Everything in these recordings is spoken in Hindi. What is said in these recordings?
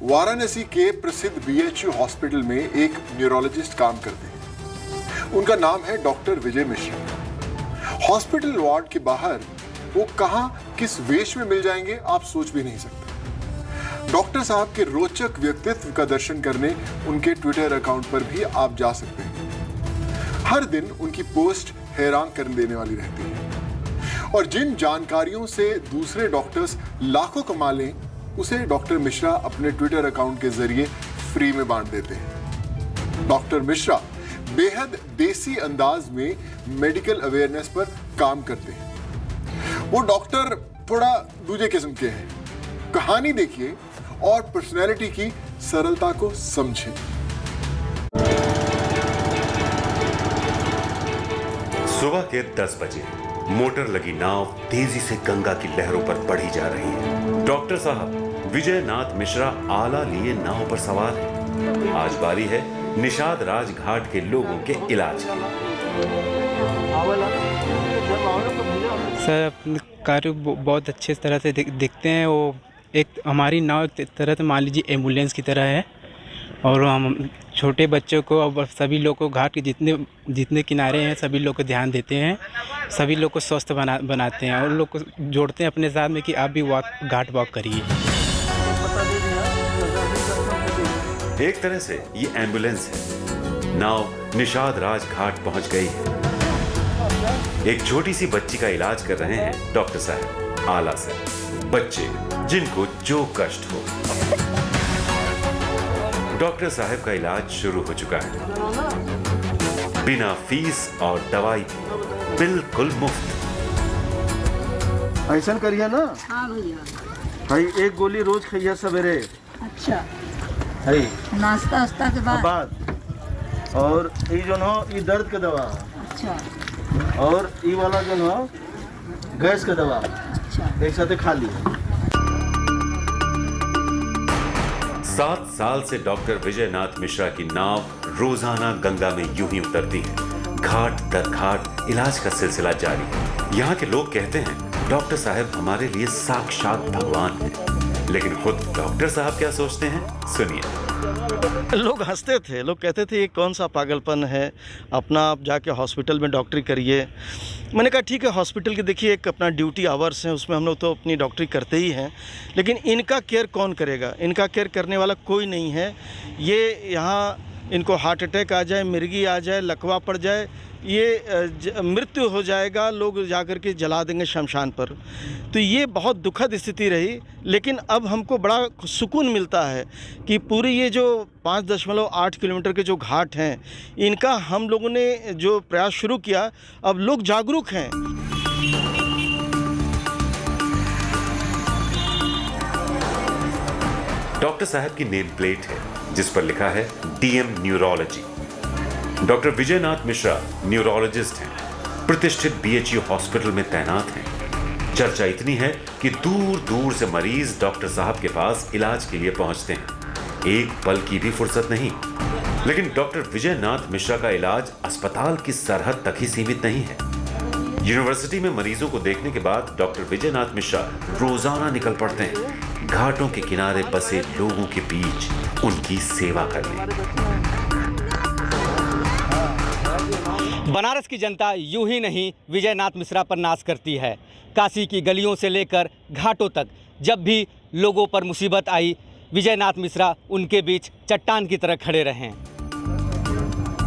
वाराणसी के प्रसिद्ध बीएचयू हॉस्पिटल में एक न्यूरोलॉजिस्ट काम करते हैं। उनका नाम है doctor Vijay Mishra. Hospital ward के बाहर वो कहां किस वेश में मिल जाएंगे आप सोच भी नहीं सकते। डॉक्टर साहब के रोचक व्यक्तित्व का दर्शन करने उनके ट्विटर अकाउंट पर भी आप जा सकते हैं। हर दिन उनकी पोस्ट हैरान कर देने वाली रहती है और जिन जानकारियों से दूसरे डॉक्टर्स लाखों कमा लें उसे डॉक्टर मिश्रा अपने ट्विटर अकाउंट के जरिए फ्री में बांट देते हैं। डॉक्टर मिश्रा बेहद देसी अंदाज में मेडिकल अवेयरनेस पर काम करते हैं। वो डॉक्टर थोड़ा दूसरे किस्म के हैं। कहानी देखिए और पर्सनैलिटी की सरलता को समझें। सुबह के 10 बजे मोटर लगी नाव तेजी से गंगा की लहरों पर बढ़ी जा रही है। डॉक्टर साहब विजय नाथ मिश्रा आला लिए नाव पर सवार है। आज बारी है निषाद राज घाट के लोगों के इलाज की। सर अपने कार्य बहुत अच्छे तरह से दिखते हैं। वो एक हमारी नाव एक तरह से मान लीजिए एम्बुलेंस की तरह है और हम छोटे बच्चों को और सभी लोग को घाट के जितने किनारे हैं सभी लोग को ध्यान देते हैं, सभी लोग को स्वस्थ बनाते हैं और लोग को जोड़ते हैं अपने साथ में कि आप भी घाट वॉक करिए। एक तरह से ये एम्बुलेंस है। नाव निषाद राज घाट पहुंच गई है। एक छोटी सी बच्ची का इलाज कर रहे हैं डॉक्टर साहब आला से। बच्चे जिनको जो कष्ट हो। डॉक्टर साहब का इलाज शुरू हो चुका है। बिना फीस और दवाई बिल्कुल मुफ्त। ऐसा करिए ना। हाँ भैया। भाई एक गोली रोज खाइए सवेरे। अच्छा। है नाश्ता के बाद। और ये जो ना ये दर्द के दवा। अच्छा। और ये वाला जो ना गैस के दवा। अच्छा। एक साथ खा ली। 7 साल से डॉक्टर विजय नाथ मिश्रा की नाव रोजाना गंगा में यूं ही उतरती है। घाट दर घाट इलाज का सिलसिला जारी है। यहाँ के लोग कहते हैं डॉक्टर साहब हमारे लिए साक्षात भगवान हैं। लेकिन खुद डॉक्टर साहब क्या सोचते हैं सुनिए। लोग हंसते थे, लोग कहते थे ये कौन सा पागलपन है, अपना आप जाके हॉस्पिटल में डॉक्टरी करिए। मैंने कहा ठीक है, हॉस्पिटल के देखिए एक अपना ड्यूटी आवर्स हैं, उसमें हम लोग तो अपनी डॉक्टरी करते ही हैं, लेकिन इनका केयर कौन करेगा? इनका केयर करने वाला कोई नहीं है। ये यहाँ इनको हार्ट अटैक आ जाए, मिर्गी आ जाए, लकवा पड़ जाए, ये मृत्यु हो जाएगा, लोग जाकर के जला देंगे शमशान पर। तो ये बहुत दुखद स्थिति रही। लेकिन अब हमको बड़ा सुकून मिलता है कि पूरी ये जो 5.8 किलोमीटर के जो घाट हैं इनका हम लोगों ने जो प्रयास शुरू किया, अब लोग जागरूक हैं। डॉक्टर साहब की नेम प्लेट है जिस पर लिखा है डीएम न्यूरोलॉजी। डॉक्टर विजय नाथ मिश्रा न्यूरोलॉजिस्ट हैं, प्रतिष्ठित बीएचयू हॉस्पिटल में तैनात हैं। चर्चा इतनी है कि दूर दूर से मरीज डॉक्टर साहब के पास इलाज के लिए पहुंचते हैं। एक पल की भी फुर्सत नहीं। लेकिन डॉक्टर विजय नाथ मिश्रा का इलाज अस्पताल की सरहद तक ही सीमित नहीं है। यूनिवर्सिटी में मरीजों को देखने के बाद डॉक्टर विजय नाथ मिश्रा रोजाना निकल पड़ते हैं घाटों के किनारे बसे लोगों के बीच उनकी सेवा करने। बनारस की जनता यूं ही नहीं विजय नाथ मिश्रा पर नाज करती है। काशी की गलियों से लेकर घाटों तक जब भी लोगों पर मुसीबत आई, विजय नाथ मिश्रा उनके बीच चट्टान की तरह खड़े रहे।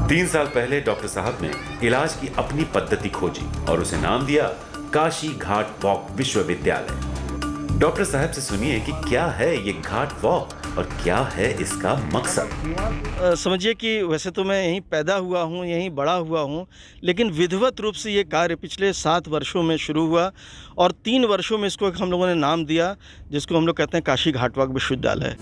3 साल पहले डॉक्टर साहब ने इलाज की अपनी पद्धति खोजी और उसे नाम दिया काशी घाट वॉक विश्वविद्यालय। डॉक्टर साहब से सुनिए कि क्या है ये घाट वॉक और क्या है इसका मकसद। समझिए कि वैसे तो मैं यहीं पैदा हुआ हूँ, यहीं बड़ा हुआ हूँ, लेकिन विधिवत रूप से ये कार्य पिछले 7 वर्षों में शुरू हुआ और 3 वर्षों में इसको हम लोगों ने नाम दिया जिसको हम लोग कहते हैं काशी घाट वॉक विश्वविद्यालय।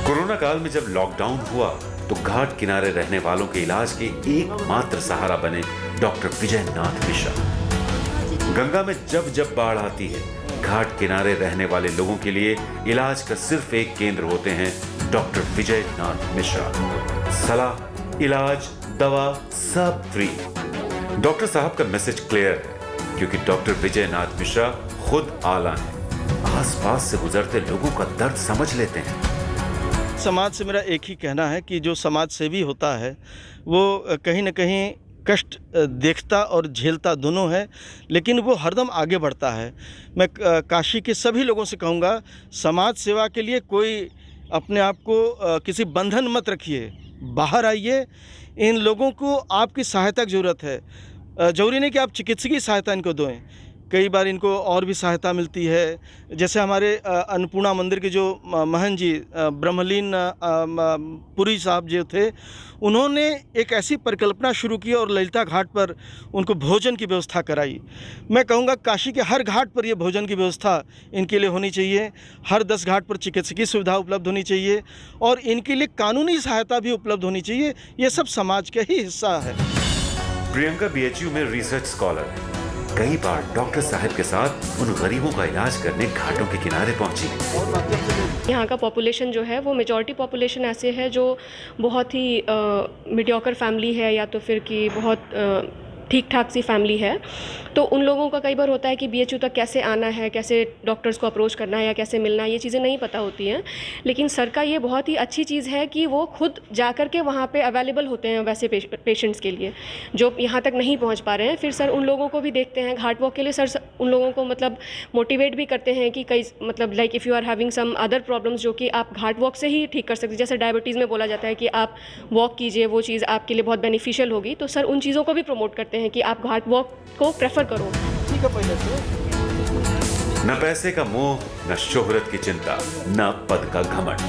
कोरोना काल में जब लॉकडाउन हुआ तो घाट किनारे रहने वालों के इलाज के एकमात्र सहारा बने डॉक्टर विजय नाथ मिश्रा। गंगा में जब जब बाढ़ आती है घाट किनारे रहने वाले लोगों के लिए इलाज का सिर्फ एक केंद्र होते हैं डॉक्टर विजय नाथ मिश्रा। सलाह, इलाज, दवा सब फ्री। डॉक्टर साहब का मैसेज क्लियर है क्योंकि डॉक्टर विजय नाथ मिश्रा खुद आला हैं। आज आसपास से गुजरते लोगों का दर्द समझ लेते हैं। समाज से मेरा एक ही कहना है कि जो समाज सेवी होता है वो कहीं ना कहीं कष्ट देखता और झेलता दोनों है, लेकिन वो हरदम आगे बढ़ता है। मैं काशी के सभी लोगों से कहूँगा, समाज सेवा के लिए कोई अपने आप को किसी बंधन मत रखिए, बाहर आइए। इन लोगों को आपकी सहायता की ज़रूरत है। ज़रूरी नहीं कि आप चिकित्सकीय सहायता इनको दें, कई बार इनको और भी सहायता मिलती है। जैसे हमारे अन्नपूर्णा मंदिर के जो महंत जी ब्रह्मलीन पुरी साहब जो थे, उन्होंने एक ऐसी परिकल्पना शुरू की और ललिता घाट पर उनको भोजन की व्यवस्था कराई। मैं कहूँगा काशी के हर घाट पर ये भोजन की व्यवस्था इनके लिए होनी चाहिए। हर 10 घाट पर चिकित्सकीय सुविधा उपलब्ध होनी चाहिए और इनके लिए कानूनी सहायता भी उपलब्ध होनी चाहिए। ये सब समाज का ही हिस्सा है। प्रियंका बीएचयू में रिसर्च स्कॉलर है। कई बार डॉक्टर साहब के साथ उन गरीबों का इलाज करने घाटों के किनारे पहुंची। यहाँ का पॉपुलेशन जो है वो मेजॉरिटी पॉपुलेशन ऐसे है जो बहुत ही मीडियोकर फैमिली है या तो फिर कि बहुत ठीक ठाक सी फैमिली है। तो उन लोगों का कई बार होता है कि बीएचयू तक कैसे आना है, कैसे डॉक्टर्स को अप्रोच करना है या कैसे मिलना है, ये चीज़ें नहीं पता होती हैं। लेकिन सर का ये बहुत ही अच्छी चीज़ है कि वो खुद जा कर के वहाँ पे अवेलेबल होते हैं वैसे पेशेंट्स के लिए जो यहाँ तक नहीं पहुँच पा रहे हैं। फिर सर उन लोगों को भी देखते हैं घाट वॉक के लिए। सर उन लोगों को मतलब मोटिवेट भी करते हैं कि कई मतलब like if you are having some other problems जो कि आप घाट वॉक से ही ठीक कर सकते हैं। जैसे डायबिटीज़ में बोला जाता है कि आप वॉक कीजिए, वो चीज़ आपके लिए बहुत बेनिफिशियल होगी। तो सर उन चीज़ों को भी प्रमोट करते हैं कि आप घाट वॉक को प्रेफर करो। न पैसे का मोह, न शोहरत की चिंता, न पद का घमंड।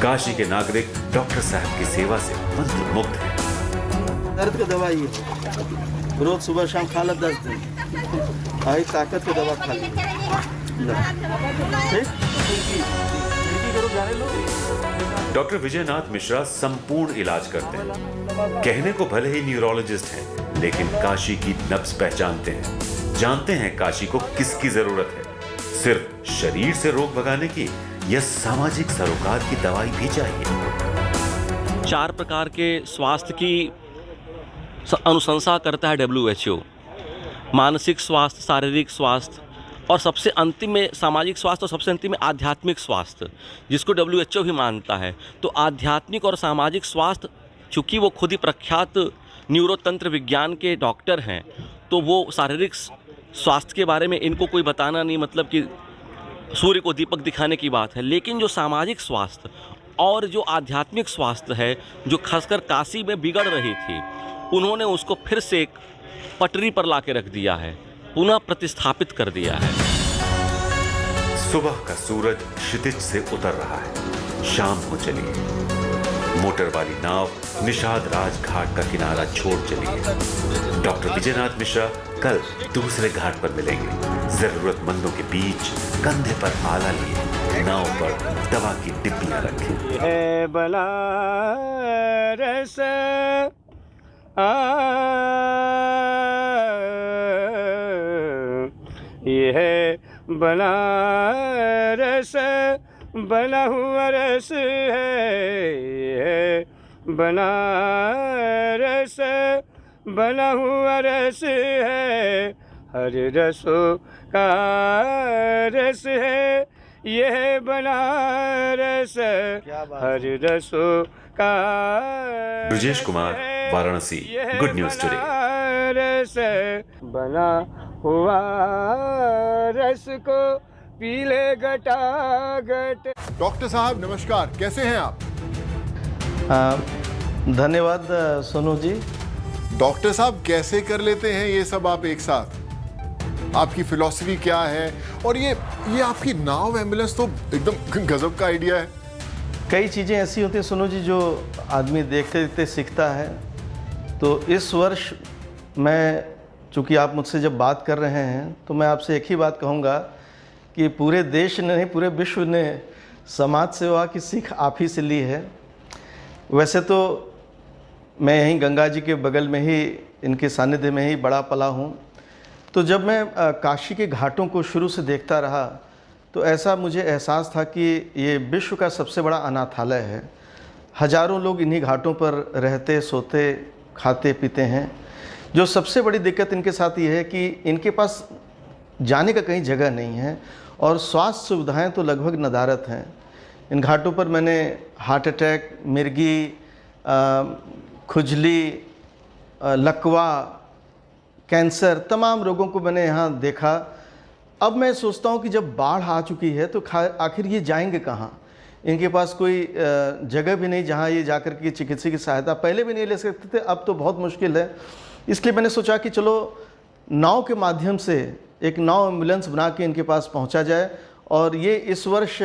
काशी के नागरिक डॉक्टर साहब की सेवा से मंत्र मुग्ध हैं। दर्द की दवाई है, रोज सुबह शाम खा लो 10 दिन, आई ताकत की दवा खा लो। डॉक्टर विजयनाथ मिश्रा संपूर्ण इलाज करते हैं। कहने को भले ही न्यूरोलॉजिस्ट हैं, लेकिन काशी की नब्ज पहचानते हैं, जानते हैं काशी को किसकी जरूरत है। सिर्फ शरीर से रोग भगाने की या सामाजिक सरोकार की दवाई भी चाहिए। 4 प्रकार के स्वास्थ्य की अनुशंसा करता है WHO। मानसिक स्वास्थ्य, शारीरिक स्वास्थ्य और सबसे अंतिम में सामाजिक स्वास्थ्य और सबसे अंतिम में आध्यात्मिक स्वास्थ्य, जिसको WHO भी मानता है। तो आध्यात्मिक और सामाजिक स्वास्थ्य, चूँकि वो खुद ही प्रख्यात न्यूरोतंत्र विज्ञान के डॉक्टर हैं, तो वो शारीरिक स्वास्थ्य के बारे में इनको कोई बताना नहीं, मतलब कि सूर्य को दीपक दिखाने की बात है। लेकिन जो सामाजिक स्वास्थ्य और जो आध्यात्मिक स्वास्थ्य है, जो खासकर काशी में बिगड़ रही थी, उन्होंने उसको फिर से एक पटरी पर ला के रख दिया है, पुनः प्रतिस्थापित कर दिया है। सुबह का सूरज क्षितिज से उतर रहा है, शाम हो चली है। मोटर वाली नाव निषाद राज घाट का किनारा छोड़ चली है। डॉक्टर विजयनाथ मिश्रा कल दूसरे घाट पर मिलेंगे। जरूरतमंदों के बीच कंधे पर आला लिए, नाव पर दवा की डिब्बियां रखी है। बनारस ये है बनारस, बना हुआ रस है। बनारस बना हुआ रस है, हर रसों का रस है। यह बनारस हर रसों का। Brajesh Kumar, Varanasi, good news today. रस बना हुआ रस को पीले गटागट। डॉक्टर साहब नमस्कार, कैसे हैं आप? धन्यवाद सोनू जी। डॉक्टर साहब कैसे कर लेते हैं ये सब आप एक साथ? आपकी फिलॉसफी क्या है? और ये आपकी नाव एम्बुलेंस तो एकदम गजब का आइडिया है। कई चीज़ें ऐसी होती हैं सोनू जी जो आदमी देखते देखते सीखता है। तो इस वर्ष मैं, चूँकि आप मुझसे जब बात कर रहे हैं, तो मैं आपसे एक ही बात कहूँगा कि पूरे देश ने नहीं, पूरे विश्व ने समाज सेवा की सीख आप ही से ली है। वैसे तो मैं यहीं गंगा जी के बगल में ही, इनके सानिध्य में ही बड़ा पला हूँ। तो जब मैं काशी के घाटों को शुरू से देखता रहा, तो ऐसा मुझे एहसास था कि ये विश्व का सबसे बड़ा अनाथालय है। हजारों लोग इन्हीं घाटों पर रहते, सोते, खाते पीते हैं। जो सबसे बड़ी दिक्कत इनके साथ ये है कि इनके पास जाने का कहीं जगह नहीं है और स्वास्थ्य सुविधाएं तो लगभग नदारद हैं। इन घाटों पर मैंने हार्ट अटैक, मिर्गी, खुजली, लकवा, कैंसर, तमाम रोगों को मैंने यहाँ देखा। अब मैं सोचता हूँ कि जब बाढ़ आ चुकी है तो आखिर ये जाएंगे कहाँ? इनके पास कोई जगह भी नहीं जहाँ ये जाकर के चिकित्सा की सहायता पहले भी नहीं ले सकते थे, अब तो बहुत मुश्किल है। इसलिए मैंने सोचा कि चलो नाव के माध्यम से एक नाव एम्बुलेंस बना के इनके पास पहुँचा जाए। और ये इस वर्ष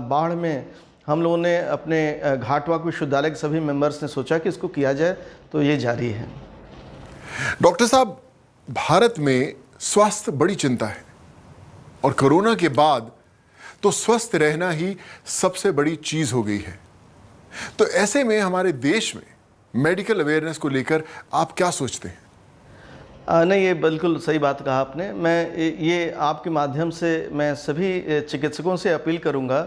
बाढ़ में हम लोगों ने अपने घाटवाक विश्वविद्यालय के सभी मेंबर्स ने सोचा कि इसको किया जाए, तो ये जारी है। डॉक्टर साहब, भारत में स्वास्थ्य बड़ी चिंता है और कोरोना के बाद तो स्वस्थ रहना ही सबसे बड़ी चीज हो गई है। तो ऐसे में हमारे देश में मेडिकल अवेयरनेस को लेकर आप क्या सोचते हैं? नहीं, ये बिल्कुल सही बात कहा आपने। मैं ये आपके माध्यम से मैं सभी चिकित्सकों से अपील करूंगा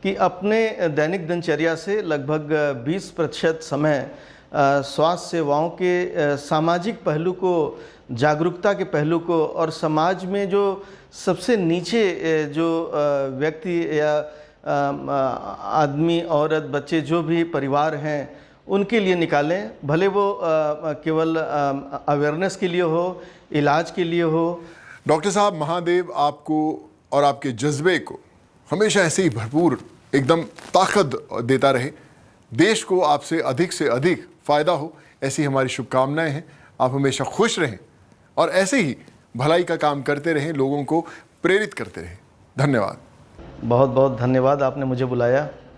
कि अपने दैनिक दिनचर्या से लगभग 20% समय स्वास्थ्य सेवाओं के सामाजिक पहलू को, जागरूकता के पहलू को, और समाज में जो सबसे नीचे जो व्यक्ति या आदमी, औरत, बच्चे, जो भी परिवार हैं, उनके लिए निकालें। भले वो केवल अवेयरनेस के लिए हो, इलाज के लिए हो। डॉक्टर साहब, महादेव आपको और आपके जज्बे को हमेशा ऐसे ही भरपूर एकदम ताकत देता रहे। देश को आपसे अधिक फ़ायदा हो, ऐसी हमारी शुभकामनाएं हैं। आप हमेशा खुश रहें और ऐसे ही भलाई का काम करते रहें, लोगों को प्रेरित करते रहें। धन्यवाद। बहुत बहुत धन्यवाद, आपने मुझे बुलाया।